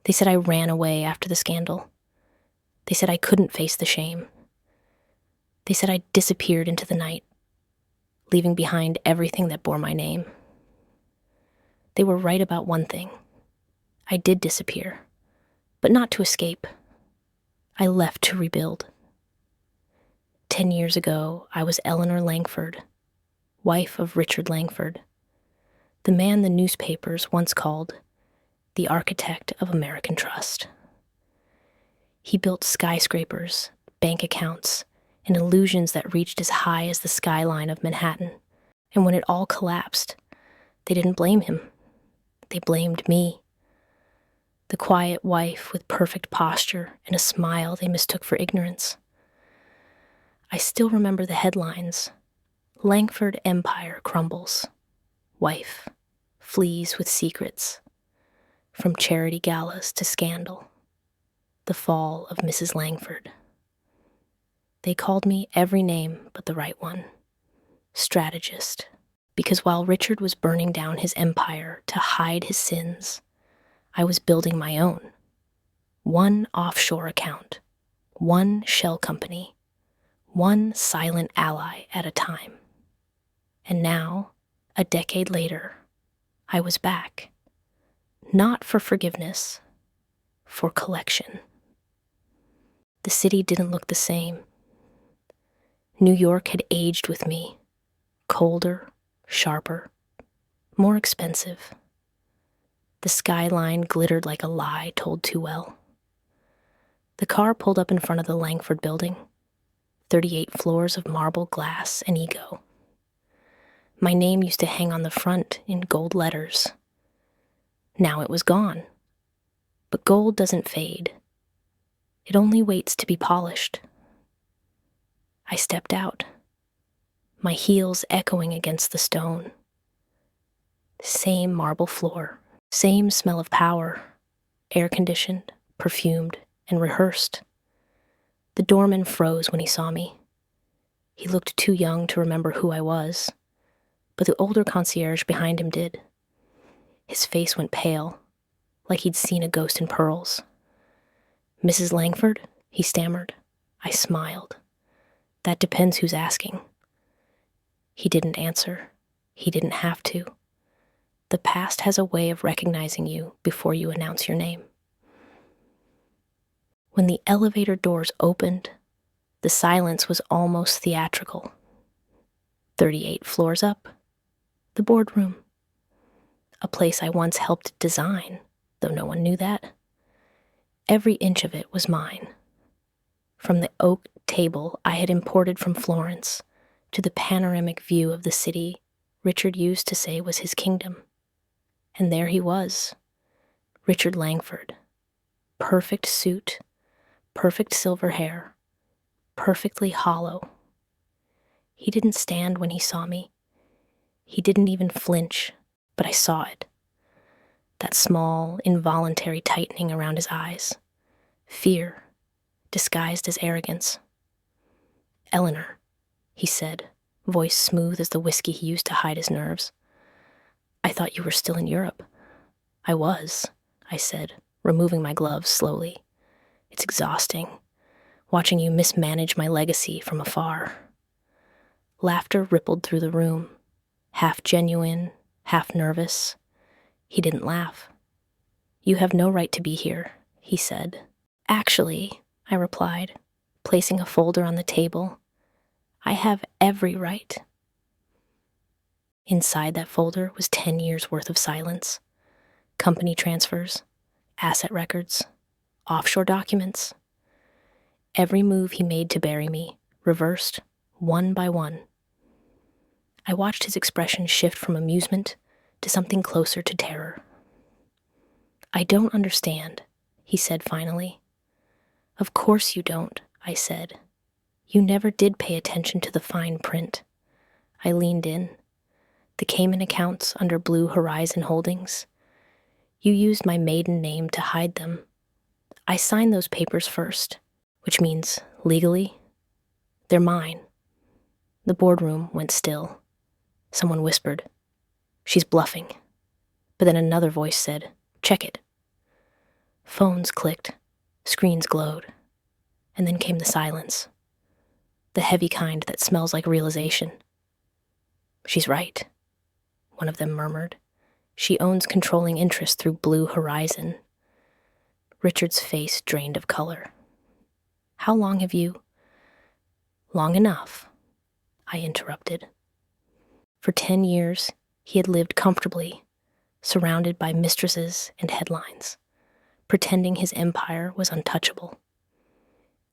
They said I ran away after the scandal. They said I couldn't face the shame. They said I disappeared into the night, leaving behind everything that bore my name. They were right about one thing. I did disappear, but not to escape. I left to rebuild. 10 years ago, I was Eleanor Langford, wife of Richard Langford, the man the newspapers once called the architect of American trust. He built skyscrapers, bank accounts, and illusions that reached as high as the skyline of Manhattan. And when it all collapsed, they didn't blame him. They blamed me. The quiet wife with perfect posture and a smile they mistook for ignorance. I still remember the headlines. Langford Empire crumbles. Wife flees with secrets. From charity galas to scandal. The fall of Mrs. Langford. They called me every name but the right one. Strategist. Because while Richard was burning down his empire to hide his sins, I was building my own. One offshore account. One shell company. One silent ally at a time. And now, a decade later, I was back. Not for forgiveness, for collection. The city didn't look the same. New York had aged with me, colder, sharper, more expensive. The skyline glittered like a lie told too well. The car pulled up in front of the Langford building, 38 floors of marble glass and ego. My name used to hang on the front in gold letters. Now it was gone. But gold doesn't fade. It only waits to be polished. I stepped out, my heels echoing against the stone. Same marble floor, same smell of power, air-conditioned, perfumed, and rehearsed. The doorman froze when he saw me. He looked too young to remember who I was, but the older concierge behind him did. His face went pale, like he'd seen a ghost in pearls. "Mrs. Langford?" he stammered. I smiled. "That depends who's asking." He didn't answer. He didn't have to. The past has a way of recognizing you before you announce your name. When the elevator doors opened, the silence was almost theatrical. 38 floors up, the boardroom. A place I once helped design, though no one knew that. Every inch of it was mine. From the oak table I had imported from Florence to the panoramic view of the city Richard used to say was his kingdom. And there he was, Richard Langford. Perfect suit, perfect silver hair, perfectly hollow. He didn't stand when he saw me. He didn't even flinch, but I saw it. That small, involuntary tightening around his eyes. Fear, disguised as arrogance. "Eleanor," he said, voice smooth as the whiskey he used to hide his nerves. "I thought you were still in Europe." "I was," I said, removing my gloves slowly. "It's exhausting, watching you mismanage my legacy from afar." Laughter rippled through the room, half genuine, half nervous. He didn't laugh. "You have no right to be here," he said. "Actually," I replied, placing a folder on the table, "I have every right." Inside that folder was 10 years' worth of silence. Company transfers, asset records, offshore documents. Every move he made to bury me, reversed, one by one. I watched his expression shift from amusement to something closer to terror. "I don't understand," he said finally. "Of course you don't," I said. "You never did pay attention to the fine print." I leaned in. The Cayman accounts under Blue Horizon Holdings. You used my maiden name to hide them. I signed those papers first, which means, legally, they're mine. The boardroom went still. Someone whispered, "She's bluffing." But then another voice said, "Check it." Phones clicked, screens glowed, and then came the silence. The heavy kind that smells like realization. "She's right," one of them murmured. "She owns controlling interest through Blue Horizon." Richard's face drained of color. "How long have you—" "Long enough," I interrupted. For 10 years, he had lived comfortably, surrounded by mistresses and headlines, pretending his empire was untouchable.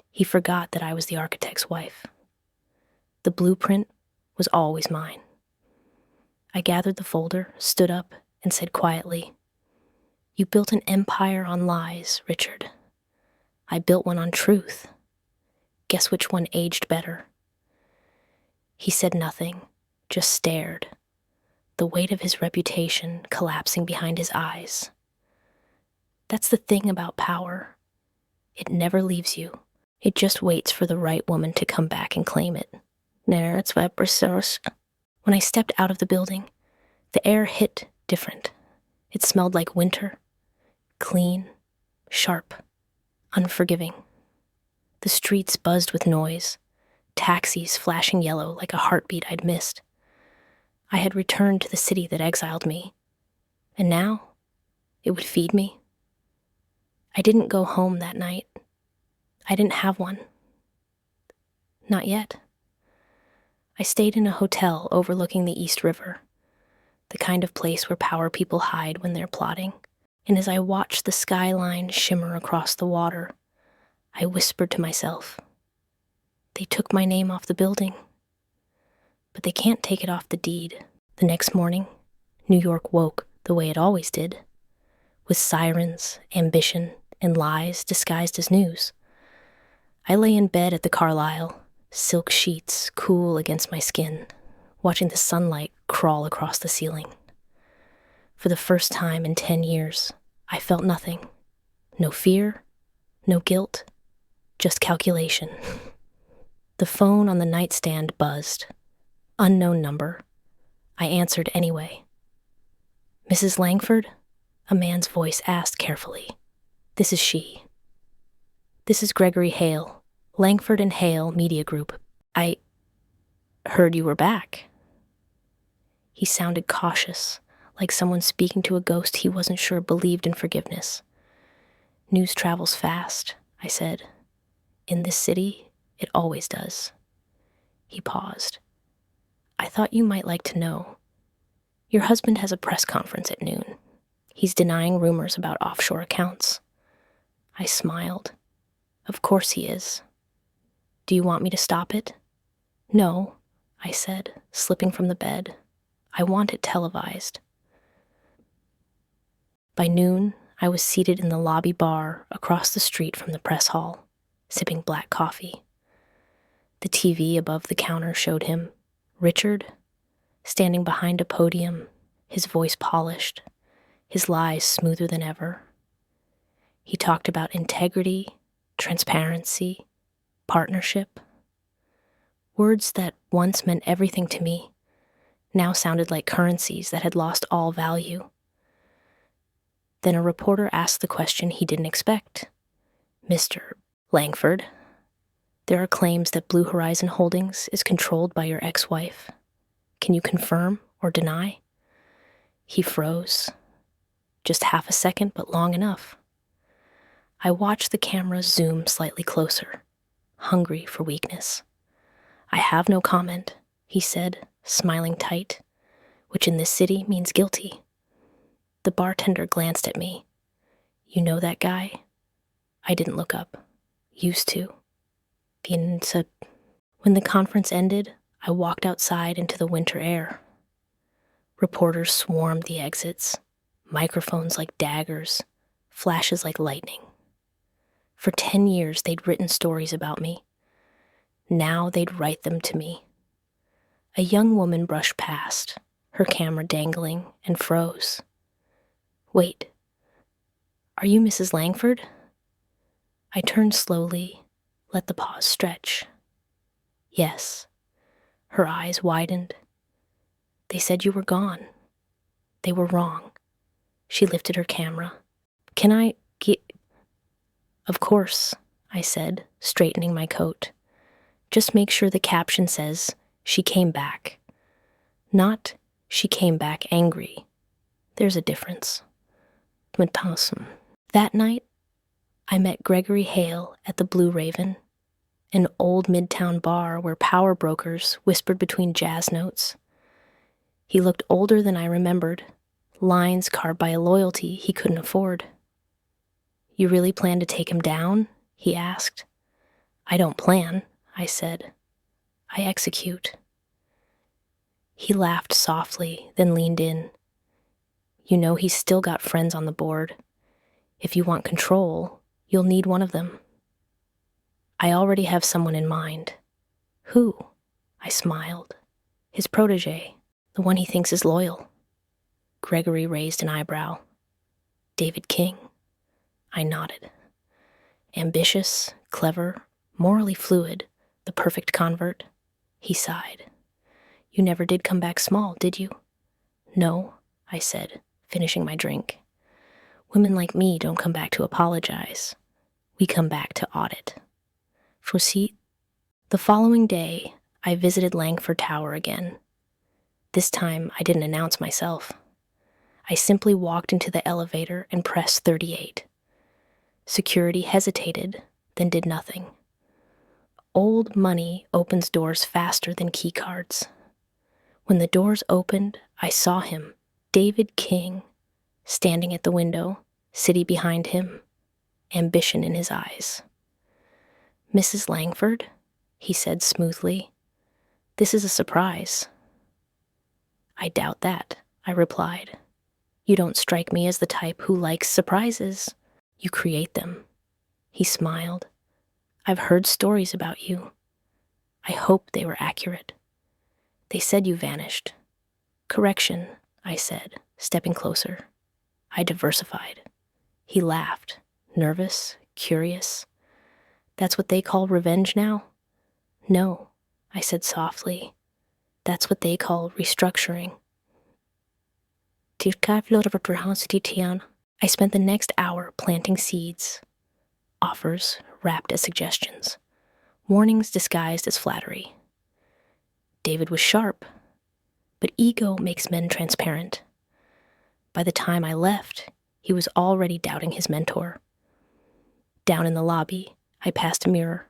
He forgot that I was the architect's wife. The blueprint was always mine. I gathered the folder, stood up, and said quietly, "You built an empire on lies, Richard. I built one on truth. Guess which one aged better?" He said nothing, just stared, the weight of his reputation collapsing behind his eyes. That's the thing about power. It never leaves you. It just waits for the right woman to come back and claim it. When I stepped out of the building, the air hit different. It smelled like winter, clean, sharp, unforgiving. The streets buzzed with noise, taxis flashing yellow like a heartbeat I'd missed. I had returned to the city that exiled me, and now it would feed me. I didn't go home that night. I didn't have one. Not yet. I stayed in a hotel overlooking the East River, the kind of place where power people hide when they're plotting. And as I watched the skyline shimmer across the water, I whispered to myself, "They took my name off the building, but they can't take it off the deed." The next morning, New York woke the way it always did, with sirens, ambition, and lies disguised as news. I lay in bed at the Carlisle, silk sheets cool against my skin, watching the sunlight crawl across the ceiling. For the first time in 10 years, I felt nothing. No fear, no guilt, just calculation. The phone on the nightstand buzzed. Unknown number. I answered anyway. "Mrs. Langford?" a man's voice asked carefully. "This is she." "This is Gregory Hale, Langford and Hale Media Group. I heard you were back." He sounded cautious, like someone speaking to a ghost he wasn't sure believed in forgiveness. "News travels fast," I said. "In this city, it always does." He paused. "I thought you might like to know. Your husband has a press conference at noon. He's denying rumors about offshore accounts." I smiled. "Of course he is. Do you want me to stop it?" "No," I said, slipping from the bed. "I want it televised." By noon, I was seated in the lobby bar across the street from the press hall, sipping black coffee. The TV above the counter showed him, Richard, standing behind a podium, his voice polished, his lies smoother than ever. He talked about integrity, transparency, partnership. Words that once meant everything to me now sounded like currencies that had lost all value. Then a reporter asked the question he didn't expect. "Mr. Langford, there are claims that Blue Horizon Holdings is controlled by your ex-wife. Can you confirm or deny?" He froze. Just half a second, but long enough. I watched the camera zoom slightly closer, hungry for weakness. "I have no comment," he said, smiling tight, which in this city means guilty. The bartender glanced at me. "You know that guy?" I didn't look up. Used to. When the conference ended, I walked outside into the winter air. Reporters swarmed the exits, microphones like daggers, flashes like lightning. For 10 years, they'd written stories about me. Now they'd write them to me. A young woman brushed past, her camera dangling, and froze. "Wait, are you Mrs. Langford?" I turned slowly, let the pause stretch. "Yes." Her eyes widened. "They said you were gone. They were wrong." She lifted her camera. Of course, I said, straightening my coat. Just make sure the caption says, she came back. Not, she came back angry. There's a difference. That night, I met Gregory Hale at the Blue Raven, an old midtown bar where power brokers whispered between jazz notes. He looked older than I remembered, lines carved by a loyalty he couldn't afford. You really plan to take him down? He asked. I don't plan, I said. I execute. He laughed softly, then leaned in. You know he's still got friends on the board. If you want control, you'll need one of them. I already have someone in mind. Who? I smiled. His protege, the one he thinks is loyal. Gregory raised an eyebrow. David King. I nodded. Ambitious, clever, morally fluid, the perfect convert. He sighed. You never did come back small, did you? No, I said, finishing my drink. Women like me don't come back to apologize. We come back to audit. Proceed. The following day, I visited Langford Tower again. This time, I didn't announce myself. I simply walked into the elevator and pressed 38. Security hesitated, then did nothing. Old money opens doors faster than keycards. When the doors opened, I saw him, David King, standing at the window, city behind him, ambition in his eyes. Mrs. Langford, he said smoothly, this is a surprise. I doubt that, I replied. You don't strike me as the type who likes surprises. You create them. He smiled. I've heard stories about you. I hope they were accurate. They said you vanished. Correction, I said, stepping closer. I diversified. He laughed, nervous, curious. That's what they call revenge now? No, I said softly. That's what they call restructuring. I spent the next hour planting seeds. Offers wrapped as suggestions. Warnings disguised as flattery. David was sharp, but ego makes men transparent. By the time I left, he was already doubting his mentor. Down in the lobby, I passed a mirror.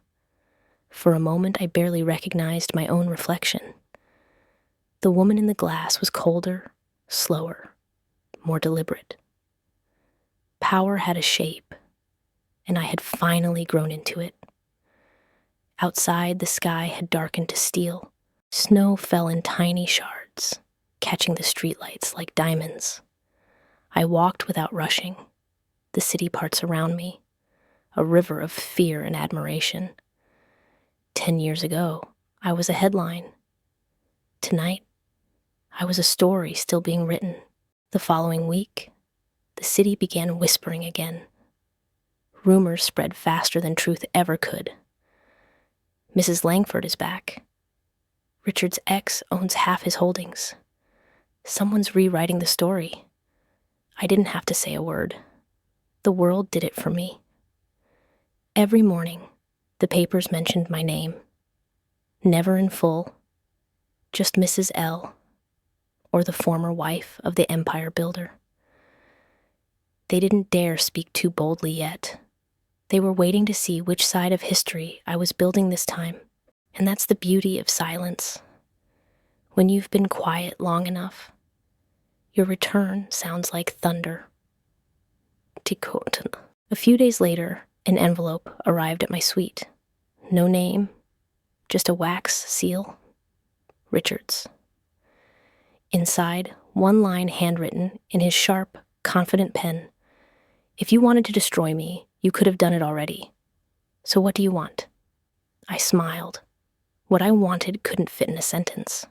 For a moment, I barely recognized my own reflection. The woman in the glass was colder, slower, more deliberate. Power had a shape, and I had finally grown into it. Outside, the sky had darkened to steel. Snow fell in tiny shards, catching the streetlights like diamonds. I walked without rushing, the city parts around me, a river of fear and admiration. 10 years ago, I was a headline. Tonight, I was a story still being written. The following week, the city began whispering again. Rumors spread faster than truth ever could. Mrs. Langford is back. Richard's ex owns half his holdings. Someone's rewriting the story. I didn't have to say a word. The world did it for me. Every morning, the papers mentioned my name. Never in full, just Mrs. L, or the former wife of the empire builder. They didn't dare speak too boldly yet. They were waiting to see which side of history I was building this time, and that's the beauty of silence. When you've been quiet long enough, your return sounds like thunder. A few days later, an envelope arrived at my suite. No name, just a wax seal. Richards. Inside, one line handwritten in his sharp, confident pen. If you wanted to destroy me, you could have done it already. So what do you want? I smiled. What I wanted couldn't fit in a sentence.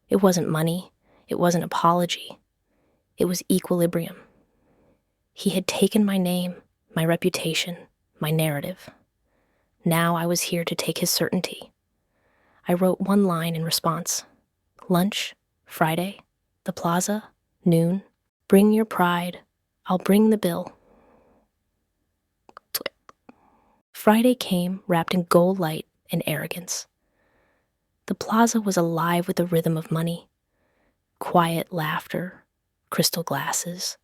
It wasn't money. It wasn't apology. It was equilibrium. He had taken my name, my reputation, my narrative. Now I was here to take his certainty. I wrote one line in response. Lunch, Friday, the plaza, noon. Bring your pride. I'll bring the bill. Friday came wrapped in gold light and arrogance. The plaza was alive with the rhythm of money. Quiet laughter, crystal glasses,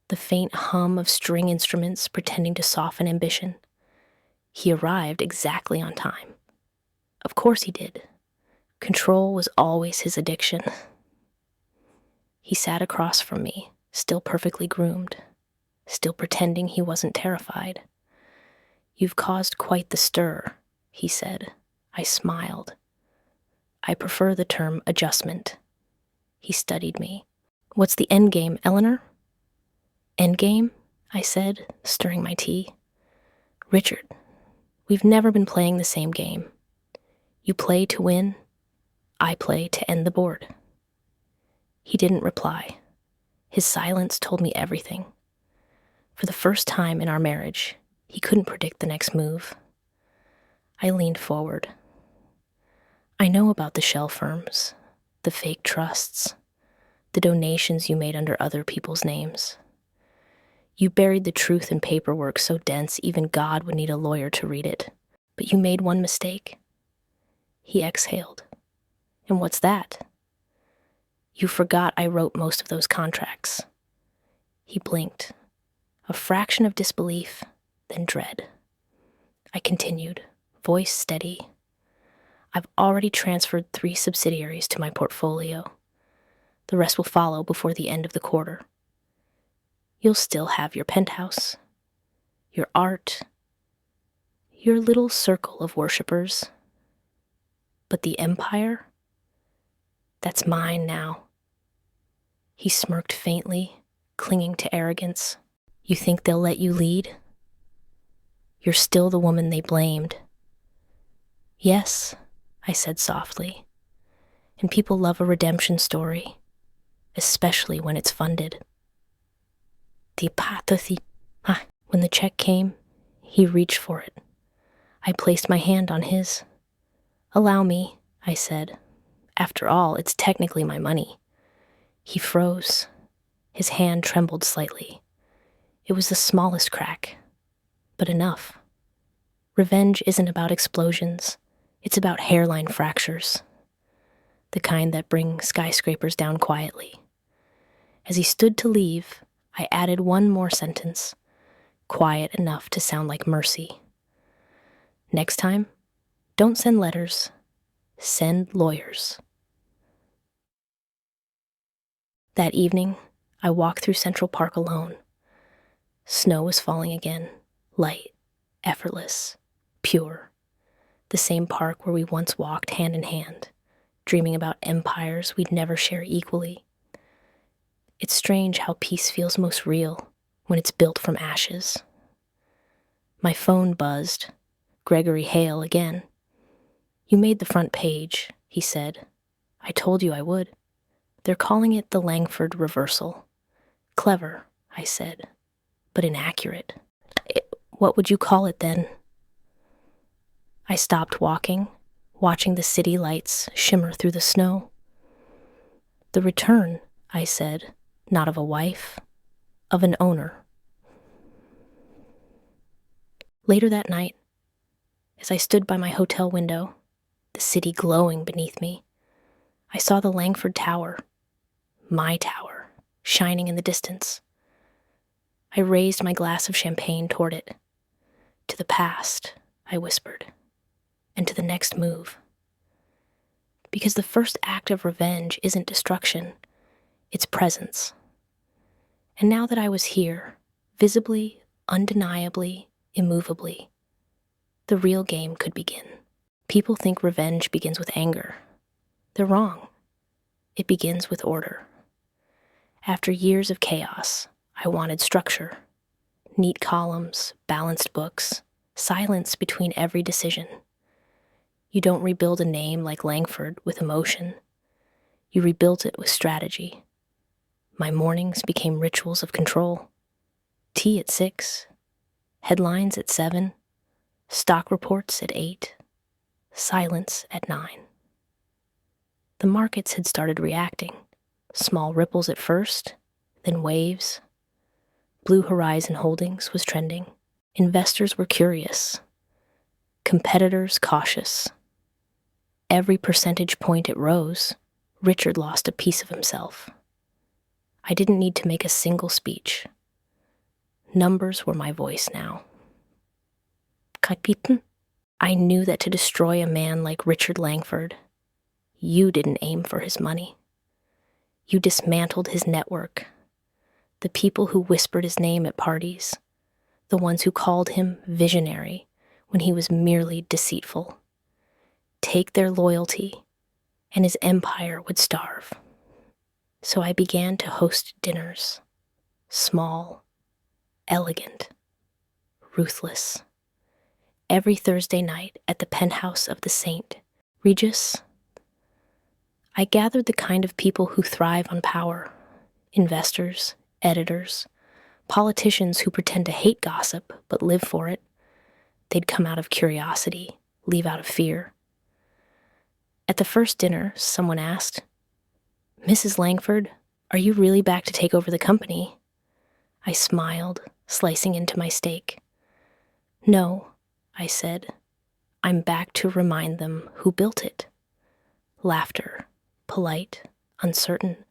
the faint hum of string instruments pretending to soften ambition. He arrived exactly on time. Of course he did. Control was always his addiction. He sat across from me, still perfectly groomed, still pretending he wasn't terrified. "You've caused quite the stir," he said. I smiled. "I prefer the term adjustment." He studied me. "What's the end game, Eleanor?" "End game?" I said, stirring my tea. "Richard, we've never been playing the same game. You play to win, I play to end the board." He didn't reply. His silence told me everything. For the first time in our marriage, he couldn't predict the next move. I leaned forward. "I know about the shell firms, the fake trusts, the donations you made under other people's names. You buried the truth in paperwork so dense even God would need a lawyer to read it. But you made one mistake." He exhaled. "And what's that?" "You forgot I wrote most of those contracts." He blinked. A fraction of disbelief, then dread. I continued, voice steady. "I've already transferred 3 subsidiaries to my portfolio. The rest will follow before the end of the quarter. You'll still have your penthouse, your art, your little circle of worshippers. But the empire? That's mine now." He smirked faintly, clinging to arrogance. "You think they'll let you lead? You're still the woman they blamed." "Yes," I said softly, "and people love a redemption story, especially when it's funded." When the check came, he reached for it. I placed my hand on his. "Allow me," I said. "After all, it's technically my money." He froze. His hand trembled slightly. It was the smallest crack, but enough. Revenge isn't about explosions. It's about hairline fractures, the kind that bring skyscrapers down quietly. As he stood to leave, I added one more sentence, quiet enough to sound like mercy. "Next time, don't send letters, send lawyers." That evening, I walked through Central Park alone. Snow was falling again, light, effortless, pure. The same park where we once walked hand in hand, dreaming about empires we'd never share equally. It's strange how peace feels most real when it's built from ashes. My phone buzzed. Gregory Hale again. "You made the front page," he said. "I told you I would. They're calling it the Langford reversal." "Clever," I said, "but inaccurate." "What would you call it then?" I stopped walking, watching the city lights shimmer through the snow. "The return," I said, "not of a wife, of an owner." Later that night, as I stood by my hotel window, the city glowing beneath me, I saw the Langford Tower, my tower, shining in the distance. I raised my glass of champagne toward it. "To the past," I whispered, "and to the next move." Because the first act of revenge isn't destruction, it's presence. And now that I was here, visibly, undeniably, immovably, the real game could begin. People think revenge begins with anger. They're wrong. It begins with order. After years of chaos, I wanted structure. Neat columns, balanced books, silence between every decision. You don't rebuild a name like Langford with emotion. You rebuilt it with strategy. My mornings became rituals of control. Tea at 6, headlines at 7, stock reports at 8, silence at 9. The markets had started reacting. Small ripples at first, then waves. Blue Horizon Holdings was trending. Investors were curious. competitors cautious. Every percentage point it rose, Richard lost a piece of himself. I didn't need to make a single speech. Numbers were my voice now. Kapiten? I knew that to destroy a man like Richard Langford, you didn't aim for his money. You dismantled his network. The people who whispered his name at parties, the ones who called him visionary when he was merely deceitful. Take their loyalty, and his empire would starve. So I began to host dinners, small, elegant, ruthless. Every Thursday night at the penthouse of the St. Regis, I gathered the kind of people who thrive on power, investors, editors, politicians who pretend to hate gossip but live for it. They'd come out of curiosity, leave out of fear. At the first dinner, someone asked, "Mrs. Langford, are you really back to take over the company?" I smiled, slicing into my steak. "No," I said, "I'm back to remind them who built it." Laughter, polite, uncertain.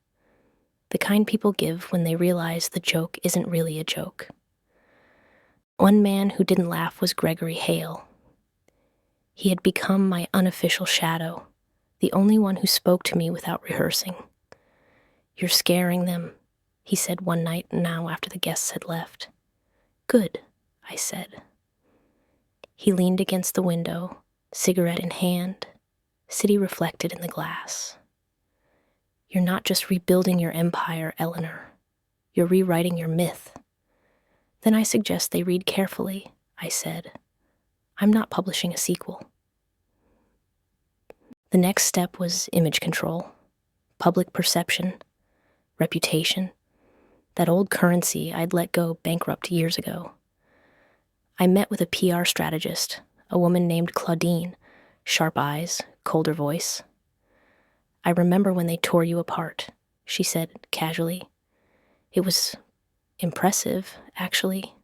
The kind people give when they realize the joke isn't really a joke. One man who didn't laugh was Gregory Hale. He had become my unofficial shadow, the only one who spoke to me without rehearsing. "You're scaring them," he said one night now after the guests had left. "Good," I said. He leaned against the window, cigarette in hand, city reflected in the glass. "You're not just rebuilding your empire, Eleanor. You're rewriting your myth." "Then I suggest they read carefully," I said. "I'm not publishing a sequel." The next step was image control, public perception, reputation, that old currency I'd let go bankrupt years ago. I met with a PR strategist, a woman named Claudine, sharp eyes, colder voice. "I remember when they tore you apart," she said casually. "It was impressive, actually.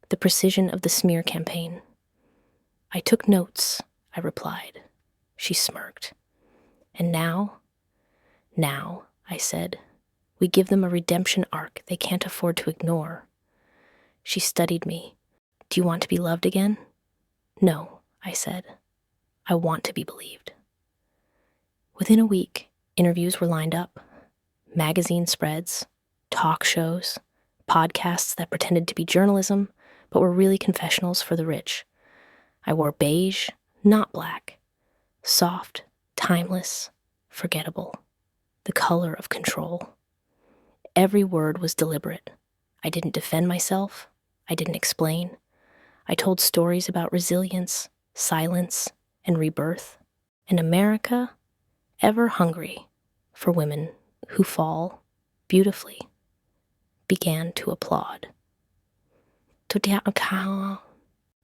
The precision of the smear campaign." "I took notes," I replied. She smirked. "And now?" "Now," I said, "we give them a redemption arc they can't afford to ignore." She studied me. "Do you want to be loved again?" "No," I said. "I want to be believed." Within a week, interviews were lined up. Magazine spreads, talk shows, podcasts that pretended to be journalism, but were really confessionals for the rich. I wore beige, not black. Soft, timeless, forgettable. The color of control. Every word was deliberate. I didn't defend myself. I didn't explain. I told stories about resilience, silence, and rebirth. And America, ever hungry for women who fall beautifully, began to applaud.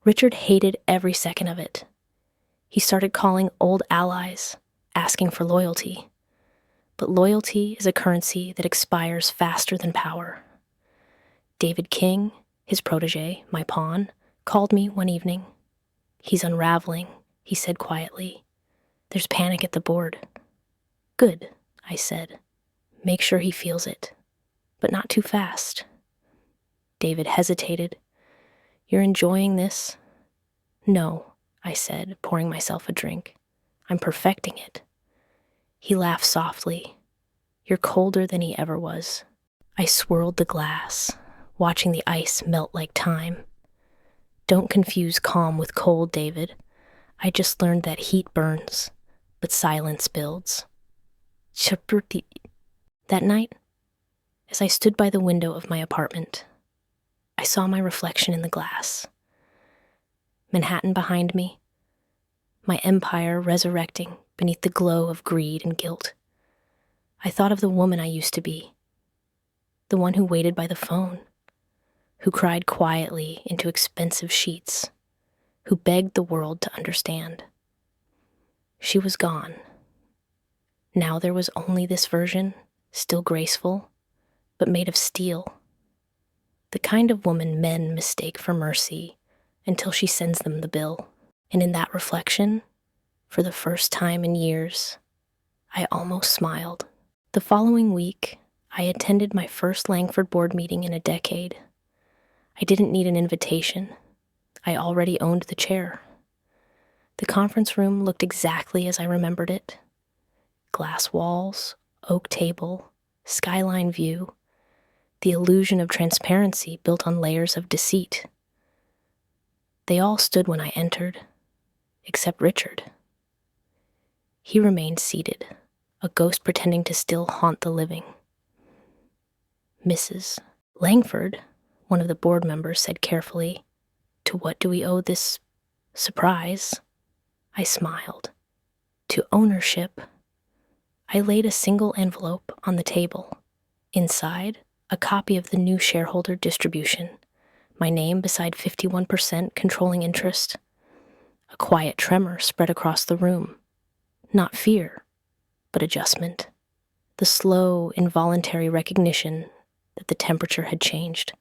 Richard hated every second of it. He started calling old allies, asking for loyalty. But loyalty is a currency that expires faster than power. David King, his protege, my pawn, called me one evening. "He's unraveling," he said quietly. "There's panic at the board." "Good," I said. "Make sure he feels it, but not too fast." David hesitated. "You're enjoying this?" "No," I said, pouring myself a drink. "I'm perfecting it." He laughed softly. "You're colder than he ever was." I swirled the glass, watching the ice melt like time. "Don't confuse calm with cold, David. I just learned that heat burns, but silence builds." That night, as I stood by the window of my apartment, I saw my reflection in the glass. Manhattan behind me, my empire resurrecting beneath the glow of greed and guilt. I thought of the woman I used to be, the one who waited by the phone, who cried quietly into expensive sheets, who begged the world to understand. She was gone. Now there was only this version, still graceful, but made of steel. The kind of woman men mistake for mercy until she sends them the bill. And in that reflection, for the first time in years, I almost smiled. The following week, I attended my first Langford board meeting in a decade. I didn't need an invitation. I already owned the chair. The conference room looked exactly as I remembered it. Glass walls, oak table, skyline view, the illusion of transparency built on layers of deceit. They all stood when I entered, except Richard. He remained seated, a ghost pretending to still haunt the living. Mrs. Langford, one of the board members, said carefully, "To what do we owe this surprise?" I smiled. "To ownership." I laid a single envelope on the table. Inside, a copy of the new shareholder distribution, my name beside 51% controlling interest. A quiet tremor spread across the room. Not fear, but adjustment. The slow, involuntary recognition that the temperature had changed.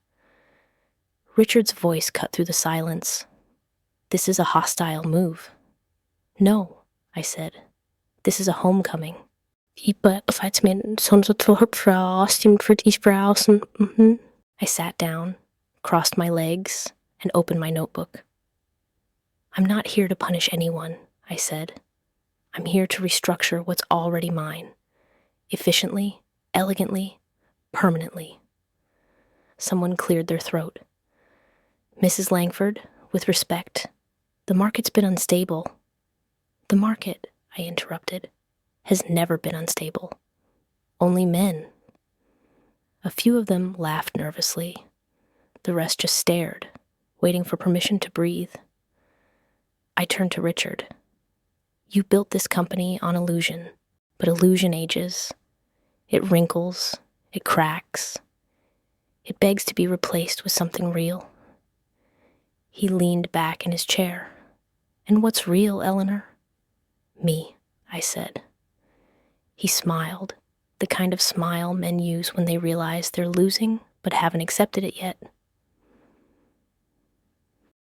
Richard's voice cut through the silence. "This is a hostile move." "No," I said. "This is a homecoming." I sat down, crossed my legs, and opened my notebook. "I'm not here to punish anyone," I said. "I'm here to restructure what's already mine. Efficiently, elegantly, permanently." Someone cleared their throat. "Mrs. Langford, with respect, the market's been unstable." "The market," I interrupted, "has never been unstable. Only men." A few of them laughed nervously. The rest just stared, waiting for permission to breathe. I turned to Richard. "You built this company on illusion, but illusion ages. It wrinkles, it cracks. It begs to be replaced with something real." He leaned back in his chair. "And what's real, Eleanor?" "Me," I said. He smiled, the kind of smile men use when they realize they're losing but haven't accepted it yet.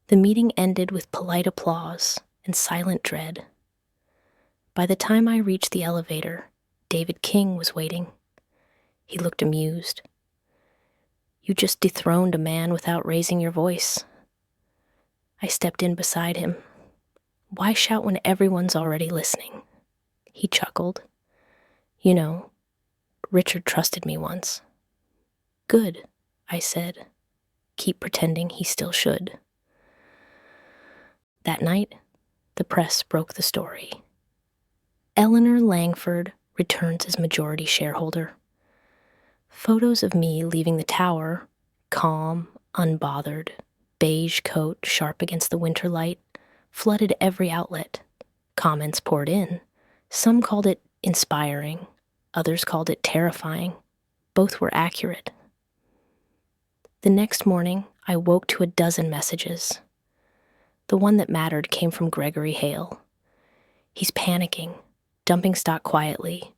The meeting ended with polite applause and silent dread. By the time I reached the elevator, David King was waiting. He looked amused. "You just dethroned a man without raising your voice." I stepped in beside him. "Why shout when everyone's already listening?" He chuckled. "You know, Richard trusted me once." "Good," I said. "Keep pretending he still should." That night, the press broke the story. Eleanor Langford returns as majority shareholder. Photos of me leaving the tower, calm, unbothered, beige coat sharp against the winter light, flooded every outlet. Comments poured in. Some called it inspiring. Others called it terrifying. Both were accurate. The next morning, I woke to a dozen messages. The one that mattered came from Gregory Hale. "He's panicking, dumping stock quietly.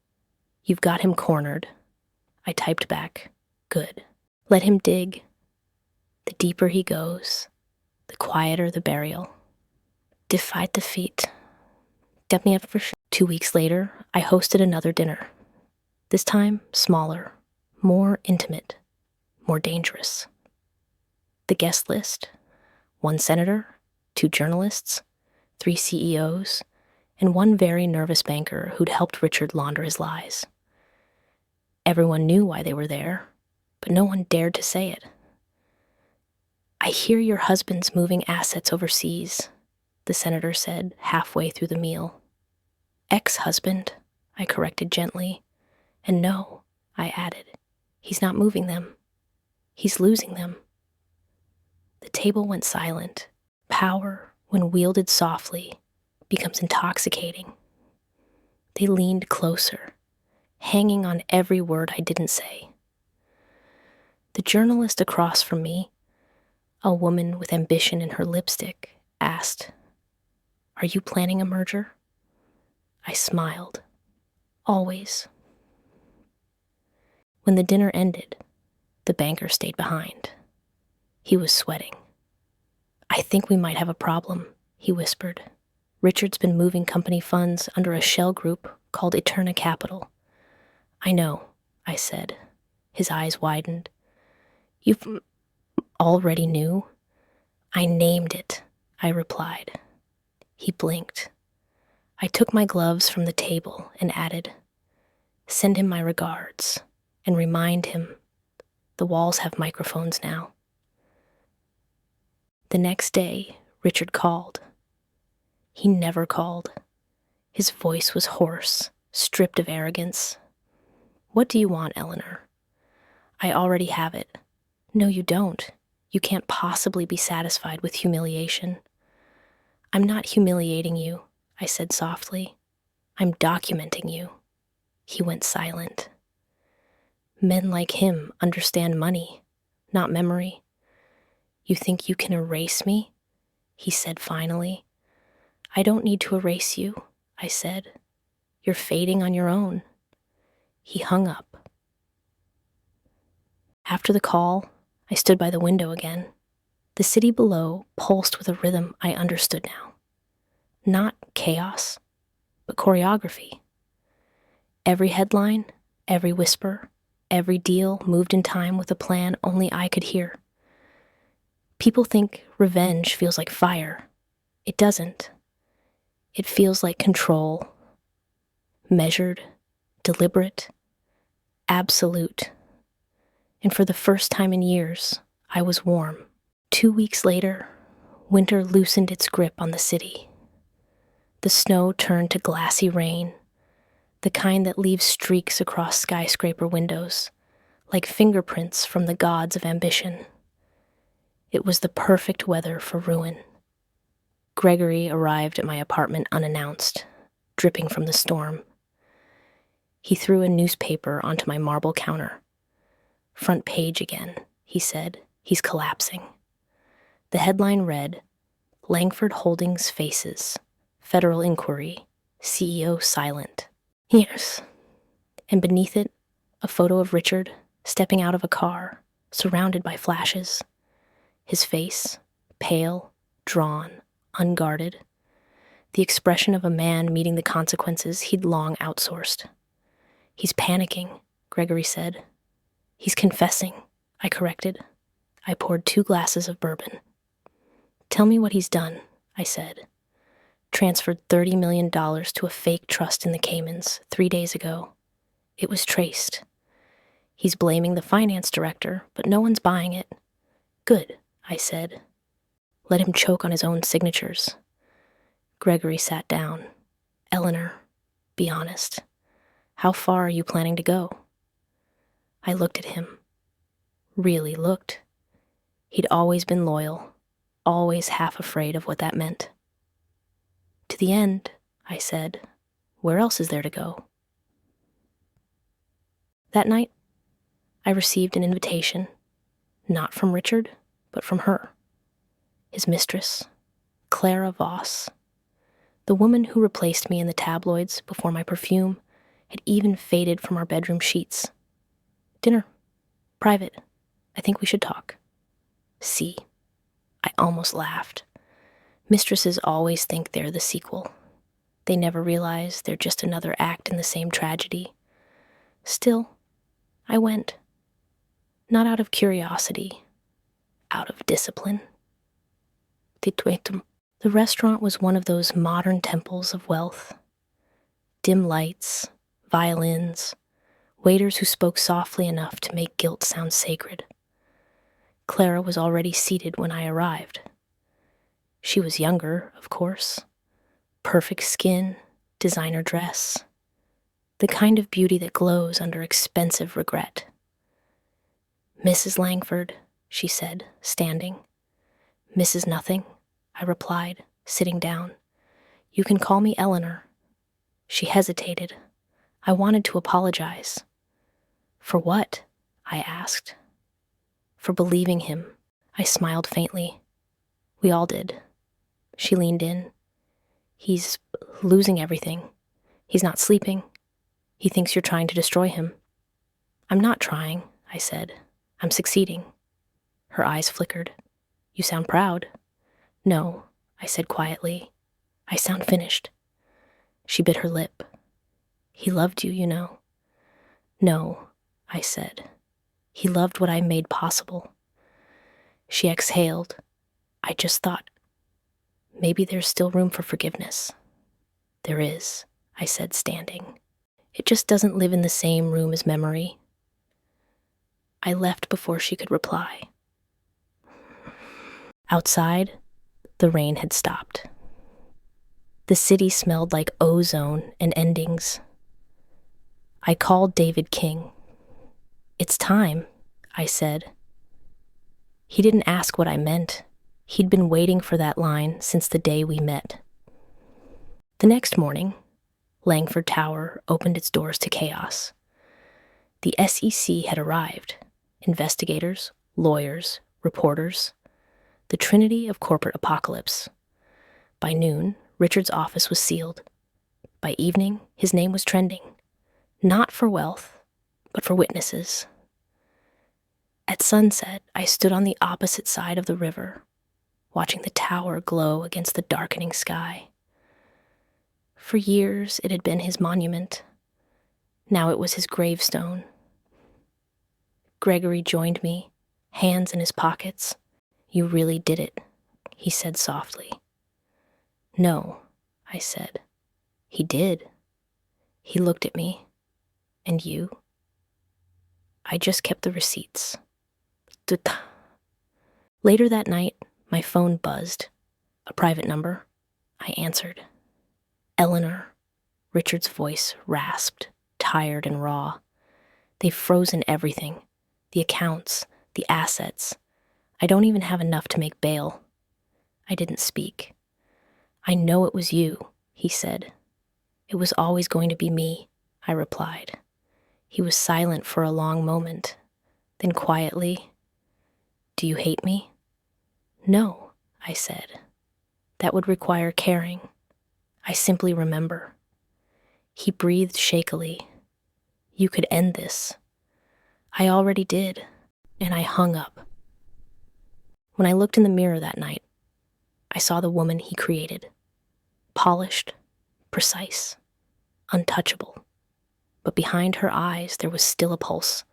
You've got him cornered." I typed back, "Good. Let him dig. The deeper he goes, the quieter the burial." Defied defeat. 2 weeks later, I hosted another dinner. This time, smaller, more intimate, more dangerous. The guest list: 1 senator, 2 journalists, 3 CEOs, and 1 very nervous banker who'd helped Richard launder his lies. Everyone knew why they were there, but no one dared to say it. "I hear your husband's moving assets overseas," the senator said halfway through the meal. "Ex-husband," I corrected gently. "And no," I added, "he's not moving them. He's losing them." The table went silent. Power, when wielded softly, becomes intoxicating. They leaned closer, hanging on every word I didn't say. The journalist across from me, a woman with ambition in her lipstick, asked, "Are you planning a merger?" I smiled. "Always." When the dinner ended, the banker stayed behind. He was sweating. "I think we might have a problem," he whispered. Richard's been moving company funds under a shell group called Eterna Capital. I know, I said. His eyes widened. You already knew? I named it, I replied. He blinked. I took my gloves from the table and added, send him my regards, and remind him the walls have microphones now. The next day, Richard called. He never called. His voice was hoarse, stripped of arrogance. What do you want, Eleanor? I already have it. No, you don't. You can't possibly be satisfied with humiliation. I'm not humiliating you, I said softly. I'm documenting you. He went silent. Men like him understand money, not memory. You think you can erase me? He said finally. I don't need to erase you, I said. You're fading on your own. He hung up. After the call, I stood by the window again. The city below pulsed with a rhythm I understood now. Not chaos, but choreography. Every headline, every whisper, every deal moved in time with a plan only I could hear. People think revenge feels like fire. It doesn't. It feels like control. Measured, deliberate, absolute. And for the first time in years, I was warm. 2 weeks later, winter loosened its grip on the city. The snow turned to glassy rain, the kind that leaves streaks across skyscraper windows, like fingerprints from the gods of ambition. It was the perfect weather for ruin. Gregory arrived at my apartment unannounced, dripping from the storm. He threw a newspaper onto my marble counter. Front page again, he said. He's collapsing. The headline read, Langford Holdings faces federal inquiry, CEO silent. Yes. And beneath it, a photo of Richard stepping out of a car, surrounded by flashes. His face, pale, drawn, unguarded. The expression of a man meeting the consequences he'd long outsourced. He's panicking, Gregory said. He's confessing, I corrected. I poured 2 glasses of bourbon. Tell me what he's done, I said. Transferred $30 million to a fake trust in the Caymans 3 days ago. It was traced. He's blaming the finance director, but no one's buying it. Good, I said. Let him choke on his own signatures. Gregory sat down. Eleanor, be honest. How far are you planning to go? I looked at him. Really looked. He'd always been loyal, always half afraid of what that meant. To the end, I said. Where else is there to go? That night, I received an invitation, not from Richard, but from her. His mistress, Clara Voss. The woman who replaced me in the tabloids before my perfume had even faded from our bedroom sheets. Dinner. Private. I think we should talk. See. I almost laughed. Mistresses always think they're the sequel. They never realize they're just another act in the same tragedy. Still, I went. Not out of curiosity, out of discipline. The restaurant was one of those modern temples of wealth. Dim lights, violins, waiters who spoke softly enough to make guilt sound sacred. Clara was already seated when I arrived. She was younger, of course. Perfect skin, designer dress. The kind of beauty that glows under expensive regret. Mrs. Langford, she said, standing. Mrs. Nothing, I replied, sitting down. You can call me Eleanor. She hesitated. I wanted to apologize. For what? I asked. For believing him. I smiled faintly. We all did. She leaned in. He's losing everything. He's not sleeping. He thinks you're trying to destroy him. I'm not trying, I said. I'm succeeding. Her eyes flickered. You sound proud. No, I said quietly. I sound finished. She bit her lip. He loved you, you know. No, I said. He loved what I made possible. She exhaled. I just thought, maybe there's still room for forgiveness. There is, I said, standing. It just doesn't live in the same room as memory. I left before she could reply. Outside, the rain had stopped. The city smelled like ozone and endings. I called David King. It's time, I said. He didn't ask what I meant. He'd been waiting for that line since the day we met. The next morning, Langford Tower opened its doors to chaos. The SEC had arrived. Investigators, lawyers, reporters. The trinity of corporate apocalypse. By noon, Richard's office was sealed. By evening, his name was trending. Not for wealth, but for witnesses. At sunset, I stood on the opposite side of the river, watching the tower glow against the darkening sky. For years, it had been his monument. Now it was his gravestone. Gregory joined me, hands in his pockets. You really did it, he said softly. No, I said. He did. He looked at me. And you? I just kept the receipts. Later that night, my phone buzzed. A private number. I answered. Eleanor. Richard's voice rasped, tired and raw. They've frozen everything. The accounts, the assets. I don't even have enough to make bail. I didn't speak. I know it was you, he said. It was always going to be me, I replied. He was silent for a long moment. Then quietly, do you hate me? No, I said. That would require caring. I simply remember. He breathed shakily. You could end this. I already did, and I hung up. When I looked in the mirror that night, I saw the woman he created. Polished, precise, untouchable. But behind her eyes there was still a pulse,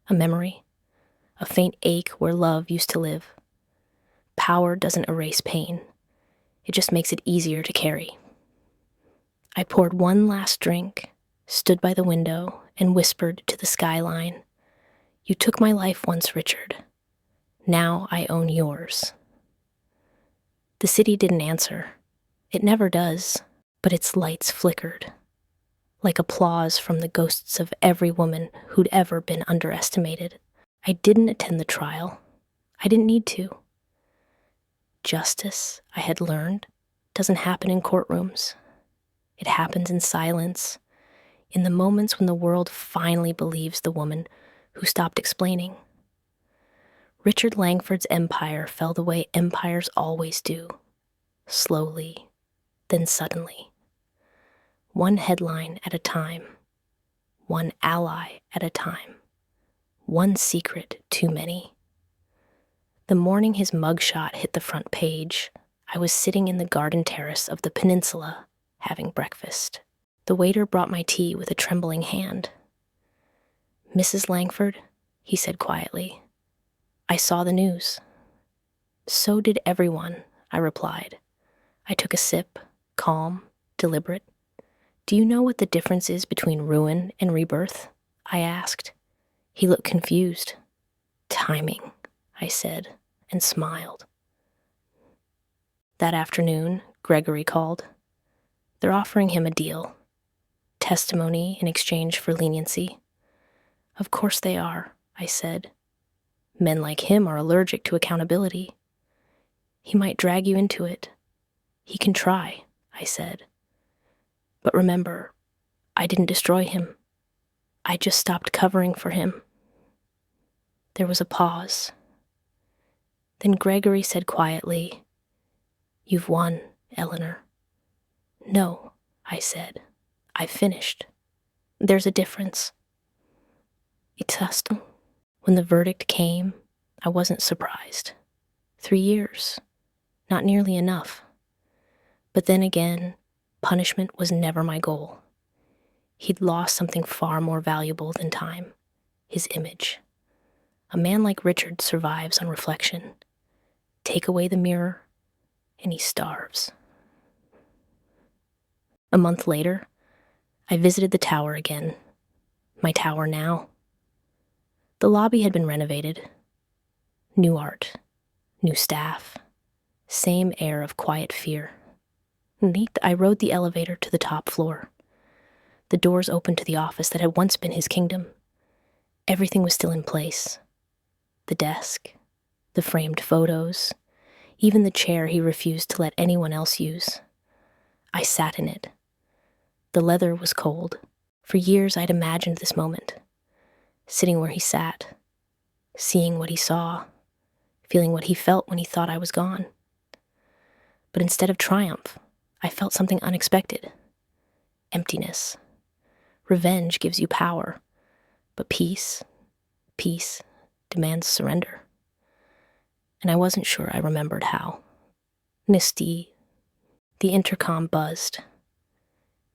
a memory, a faint ache where love used to live. Power doesn't erase pain. It just makes it easier to carry. I poured one last drink, stood by the window, and whispered to the skyline, You took my life once, Richard. Now I own yours. The city didn't answer. It never does, but its lights flickered, like applause from the ghosts of every woman who'd ever been underestimated. I didn't attend the trial. I didn't need to. Justice, I had learned, doesn't happen in courtrooms. It happens in silence, in the moments when the world finally believes the woman who stopped explaining. Richard Langford's empire fell the way empires always do, slowly, then suddenly. One headline at a time, one ally at a time, one secret too many. The morning his mugshot hit the front page, I was sitting in the garden terrace of the peninsula, having breakfast. The waiter brought my tea with a trembling hand. Mrs. Langford, he said quietly, I saw the news. So did everyone, I replied. I took a sip, calm, deliberate. Do you know what the difference is between ruin and rebirth? I asked. He looked confused. Timing, I said, and smiled. That afternoon, Gregory called. They're offering him a deal. Testimony in exchange for leniency. Of course they are, I said. Men like him are allergic to accountability. He might drag you into it. He can try, I said. But remember, I didn't destroy him. I just stopped covering for him. There was a pause. Then Gregory said quietly, You've won, Eleanor. No, I said. I've finished. There's a difference. Exhausting. When the verdict came, I wasn't surprised. 3 years. Not nearly enough. But then again, punishment was never my goal. He'd lost something far more valuable than time, his image. A man like Richard survives on reflection. Take away the mirror, and he starves. A month later, I visited the tower again. My tower now. The lobby had been renovated. New art, new staff, same air of quiet fear. Neat, I rode the elevator to the top floor. The doors opened to the office that had once been his kingdom. Everything was still in place. The desk, the framed photos, even the chair he refused to let anyone else use. I sat in it. The leather was cold. For years I'd imagined this moment, sitting where he sat, seeing what he saw, feeling what he felt when he thought I was gone. But instead of triumph, I felt something unexpected. Emptiness. Revenge gives you power, but peace demands surrender. And I wasn't sure I remembered how. Nisty. The intercom buzzed.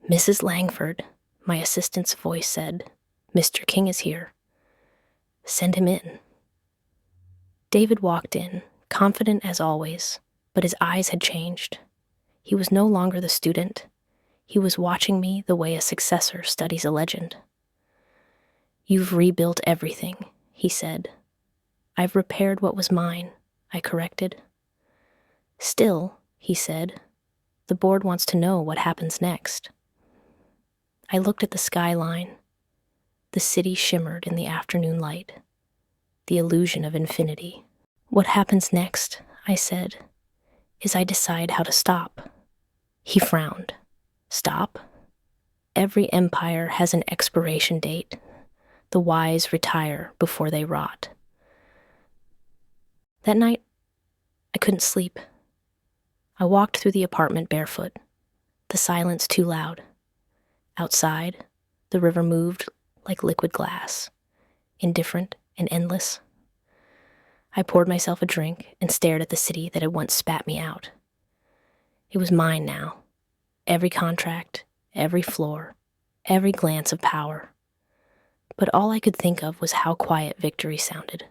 Mrs. Langford, my assistant's voice said, Mr. King is here. Send him in. David walked in, confident as always, but his eyes had changed. He was no longer the student. He was watching me the way a successor studies a legend. You've rebuilt everything, he said. I've repaired what was mine, I corrected. Still, he said, the board wants to know what happens next. I looked at the skyline. The city shimmered in the afternoon light, the illusion of infinity. What happens next, I said, is I decide how to stop. He frowned. Stop? Every empire has an expiration date. The wise retire before they rot. That night, I couldn't sleep. I walked through the apartment barefoot, the silence too loud. Outside, the river moved like liquid glass, indifferent and endless. I poured myself a drink and stared at the city that had once spat me out. It was mine now. Every contract, every floor, every glance of power. But all I could think of was how quiet victory sounded,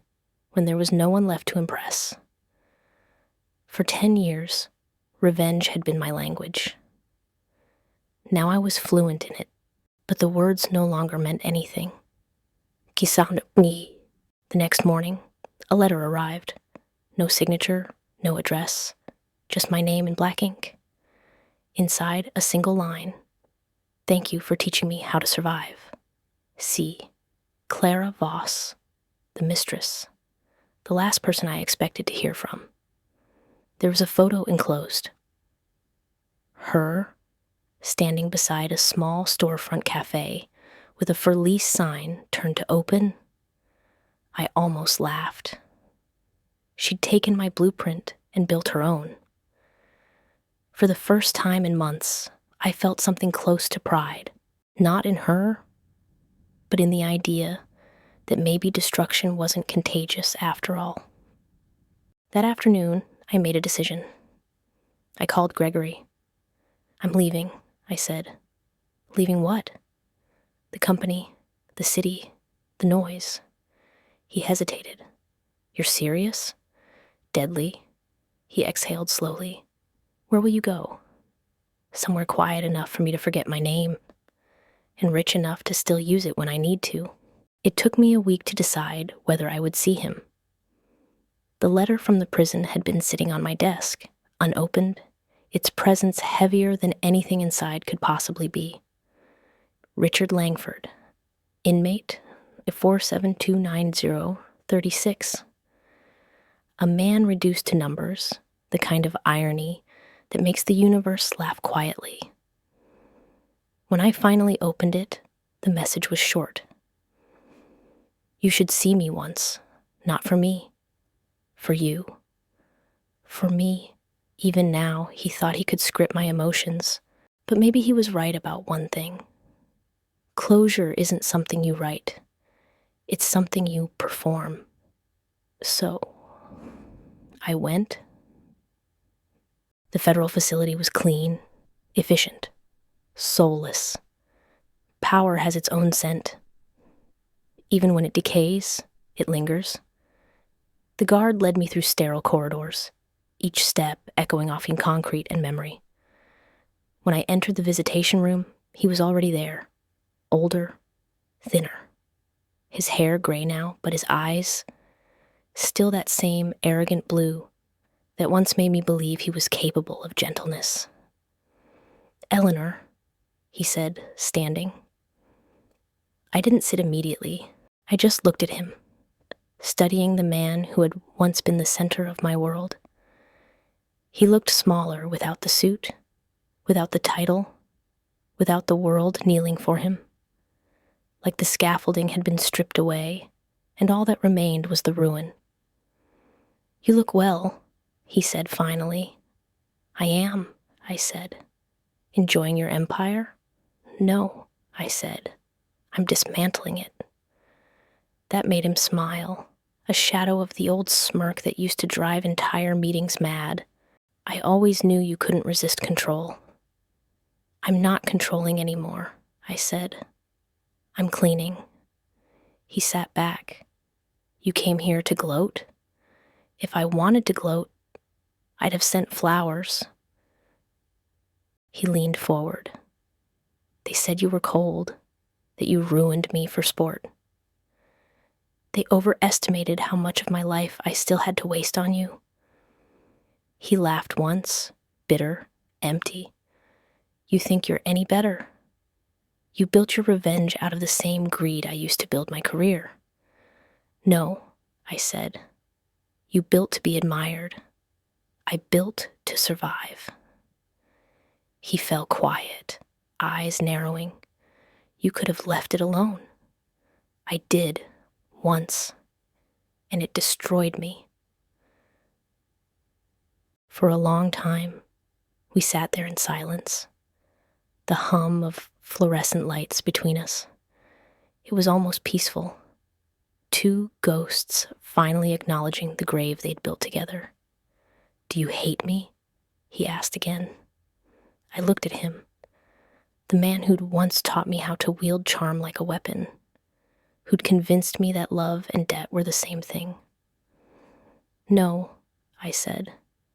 when there was no one left to impress. For 10 years, revenge had been my language. Now I was fluent in it, but the words no longer meant anything. The next morning, a letter arrived. No signature, no address, just my name in black ink. Inside, a single line. Thank you for teaching me how to survive. C. Clara Voss, the mistress. The last person I expected to hear from. There was a photo enclosed. Her, standing beside a small storefront cafe with a for lease sign turned to open. I almost laughed. She'd taken my blueprint and built her own. For the first time in months, I felt something close to pride, not in her, but in the idea that maybe destruction wasn't contagious after all. That afternoon, I made a decision. I called Gregory. I'm leaving, I said. Leaving what? The company, the city, the noise. He hesitated. You're serious? Deadly. He exhaled slowly. Where will you go? Somewhere quiet enough for me to forget my name, and rich enough to still use it when I need to. It took me a week to decide whether I would see him. The letter from the prison had been sitting on my desk, unopened, its presence heavier than anything inside could possibly be. Richard Langford, inmate 4729036. A man reduced to numbers, the kind of irony that makes the universe laugh quietly. When I finally opened it, the message was short. You should see me once, not for me, for you. For me, even now, he thought he could script my emotions, but maybe he was right about one thing. Closure isn't something you write. It's something you perform. So, I went. The federal facility was clean, efficient, soulless. Power has its own scent. Even when it decays, it lingers. The guard led me through sterile corridors, each step echoing off in concrete and memory. When I entered the visitation room, he was already there, older, thinner. His hair gray now, but his eyes, still that same arrogant blue that once made me believe he was capable of gentleness. "Eleanor," he said, standing. I didn't sit immediately. I just looked at him, studying the man who had once been the center of my world. He looked smaller without the suit, without the title, without the world kneeling for him. Like the scaffolding had been stripped away, and all that remained was the ruin. "You look well," he said finally. "I am," I said. "Enjoying your empire?" "No," I said. "I'm dismantling it." That made him smile, a shadow of the old smirk that used to drive entire meetings mad. "I always knew you couldn't resist control." "I'm not controlling anymore," I said. "I'm cleaning." He sat back. "You came here to gloat?" "If I wanted to gloat, I'd have sent flowers." He leaned forward. "They said you were cold, that you ruined me for sport. They overestimated how much of my life I still had to waste on you." He laughed once, bitter, empty. "You think you're any better? You built your revenge out of the same greed I used to build my career." "No," I said. "You built to be admired. I built to survive." He fell quiet, eyes narrowing. "You could have left it alone." "I did, once, and it destroyed me." For a long time, we sat there in silence, the hum of fluorescent lights between us. It was almost peaceful. Two ghosts finally acknowledging the grave they'd built together. "Do you hate me?" he asked again. I looked at him, the man who'd once taught me how to wield charm like a weapon, who'd convinced me that love and debt were the same thing. "No," I said.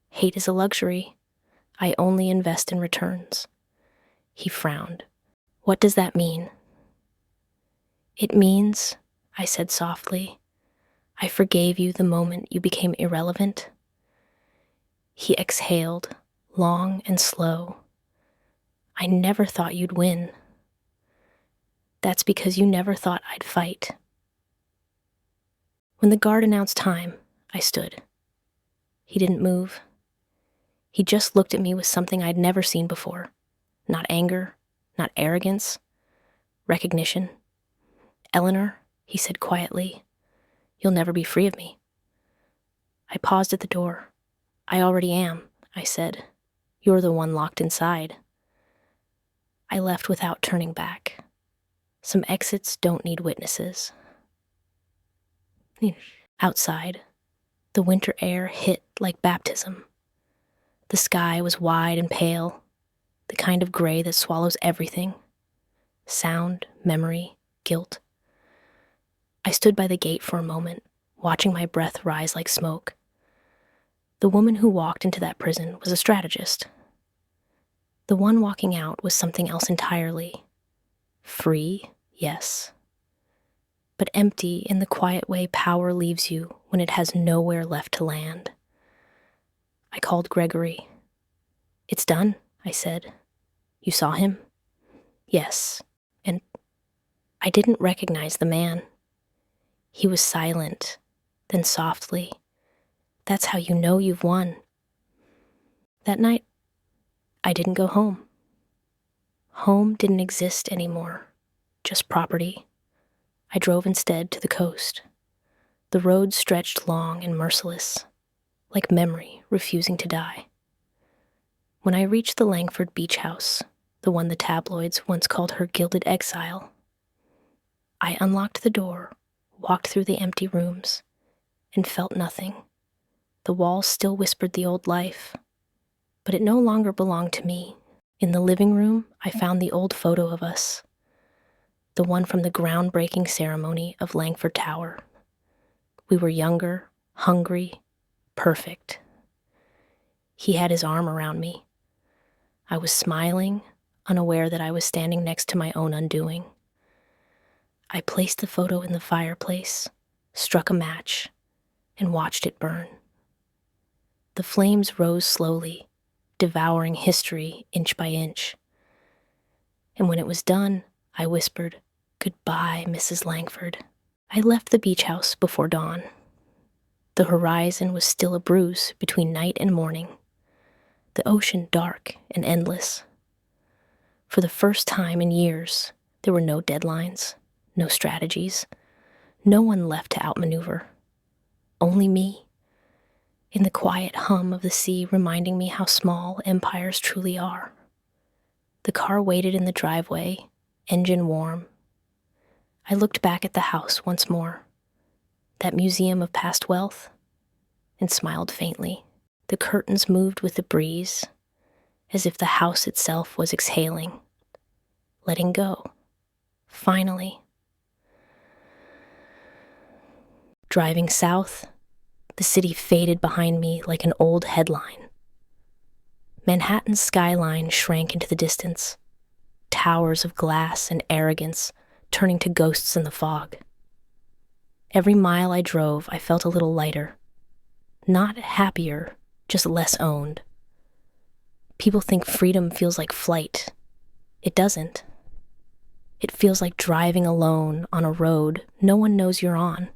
"Hate is a luxury. I only invest in returns." He frowned. "What does that mean?" "It means," I said softly, "I forgave you the moment you became irrelevant." He exhaled, long and slow. "I never thought you'd win." "That's because you never thought I'd fight." When the guard announced time, I stood. He didn't move. He just looked at me with something I'd never seen before. Not anger, not arrogance, recognition. "Eleanor," he said quietly, "you'll never be free of me." I paused at the door. "I already am," I said. "You're the one locked inside." I left without turning back. Some exits don't need witnesses. Outside, the winter air hit like baptism. The sky was wide and pale, the kind of gray that swallows everything. Sound, memory, guilt. I stood by the gate for a moment, watching my breath rise like smoke. The woman who walked into that prison was a strategist. The one walking out was something else entirely. Free, yes, but empty in the quiet way power leaves you when it has nowhere left to land. I called Gregory. "It's done," I said. "You saw him?" "Yes," and I didn't recognize the man. He was silent, then softly, "That's how you know you've won." That night, I didn't go home. Home didn't exist anymore, just property. I drove instead to the coast. The road stretched long and merciless, like memory refusing to die. When I reached the Langford beach house, the one the tabloids once called her gilded exile, I unlocked the door, walked through the empty rooms, and felt nothing. The walls still whispered the old life, but it no longer belonged to me. In the living room, I found the old photo of us, the one from the groundbreaking ceremony of Langford Tower. We were younger, hungry, perfect. He had his arm around me. I was smiling, unaware that I was standing next to my own undoing. I placed the photo in the fireplace, struck a match, and watched it burn. The flames rose slowly, devouring history inch by inch. And when it was done, I whispered, "Goodbye, Mrs. Langford." I left the beach house before dawn. The horizon was still a bruise between night and morning, the ocean dark and endless. For the first time in years, there were no deadlines, no strategies, no one left to outmaneuver. Only me, in the quiet hum of the sea reminding me how small empires truly are. The car waited in the driveway, engine warm. I looked back at the house once more, that museum of past wealth, and smiled faintly. The curtains moved with the breeze, as if the house itself was exhaling, letting go, finally. Driving south, the city faded behind me like an old headline. Manhattan's skyline shrank into the distance, towers of glass and arrogance turning to ghosts in the fog. Every mile I drove, I felt a little lighter. Not happier, just less owned. People think freedom feels like flight. It doesn't. It feels like driving alone on a road no one knows you're on.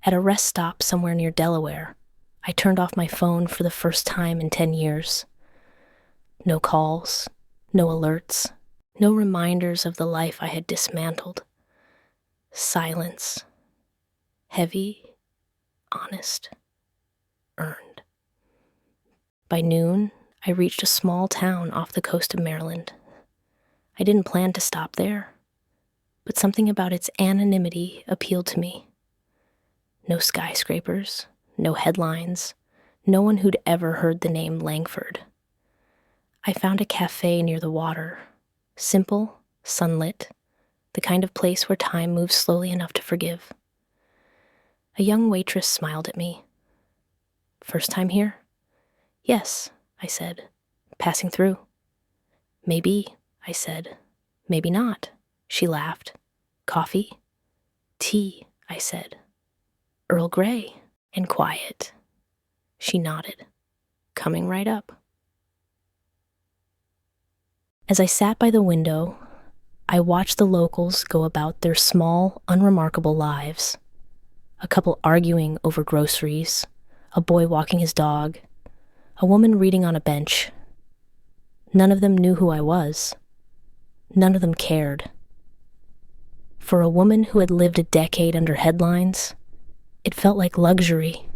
At a rest stop somewhere near Delaware, I turned off my phone for the first time in 10 years. No calls, no alerts, no reminders of the life I had dismantled. Silence. Heavy, honest, earned. By noon, I reached a small town off the coast of Maryland. I didn't plan to stop there, but something about its anonymity appealed to me. No skyscrapers, no headlines, no one who'd ever heard the name Langford. I found a cafe near the water, simple, sunlit, the kind of place where time moves slowly enough to forgive. A young waitress smiled at me. "First time here?" "Yes," I said, "passing through." "Maybe," I said. "Maybe not." She laughed. "Coffee?" "Tea," I said. "Earl Grey and quiet." She nodded. "Coming right up." As I sat by the window, I watched the locals go about their small, unremarkable lives. A couple arguing over groceries, a boy walking his dog, a woman reading on a bench. None of them knew who I was. None of them cared. For a woman who had lived a decade under headlines, it felt like luxury.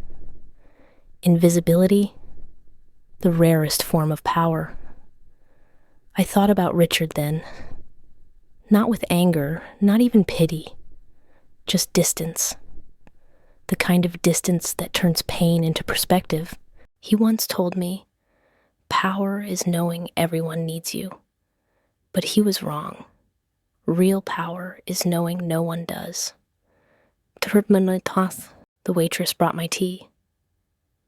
Invisibility, the rarest form of power. I thought about Richard then. Not with anger, not even pity. Just distance. The kind of distance that turns pain into perspective. He once told me, "Power is knowing everyone needs you." But he was wrong. Real power is knowing no one does. The waitress brought my tea.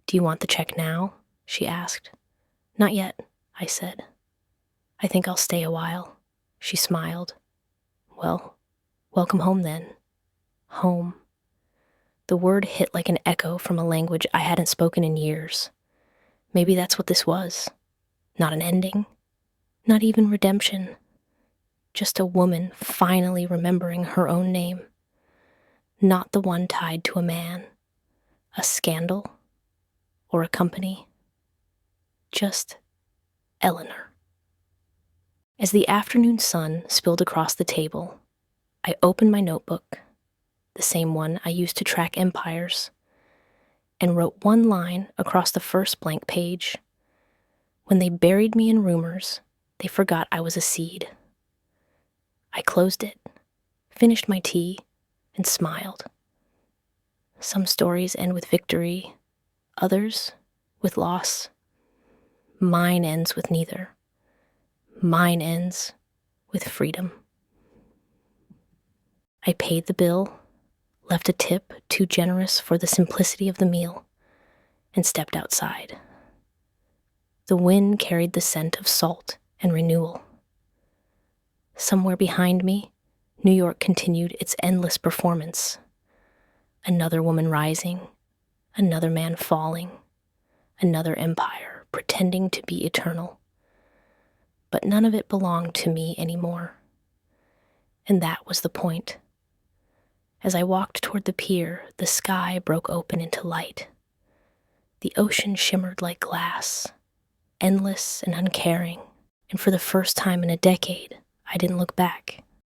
"Do you want the check now?" she asked. "Not yet," I said. "I think I'll stay a while." She smiled. "Well, welcome home then." Home. The word hit like an echo from a language I hadn't spoken in years. Maybe that's what this was. Not an ending. Not even redemption. Just a woman finally remembering her own name. Not the one tied to a man, a scandal, or a company. Just Eleanor. As the afternoon sun spilled across the table, I opened my notebook, the same one I used to track empires, and wrote one line across the first blank page. When they buried me in rumors, they forgot I was a seed. I closed it, finished my tea, and smiled. Some stories end with victory, others with loss. Mine ends with neither. Mine ends with freedom. I paid the bill, left a tip too generous for the simplicity of the meal, and stepped outside. The wind carried the scent of salt and renewal. Somewhere behind me, New York continued its endless performance. Another woman rising, another man falling, another empire pretending to be eternal. But none of it belonged to me anymore. And that was the point. As I walked toward the pier, the sky broke open into light. The ocean shimmered like glass, endless and uncaring, and for the first time in a decade, I didn't look back.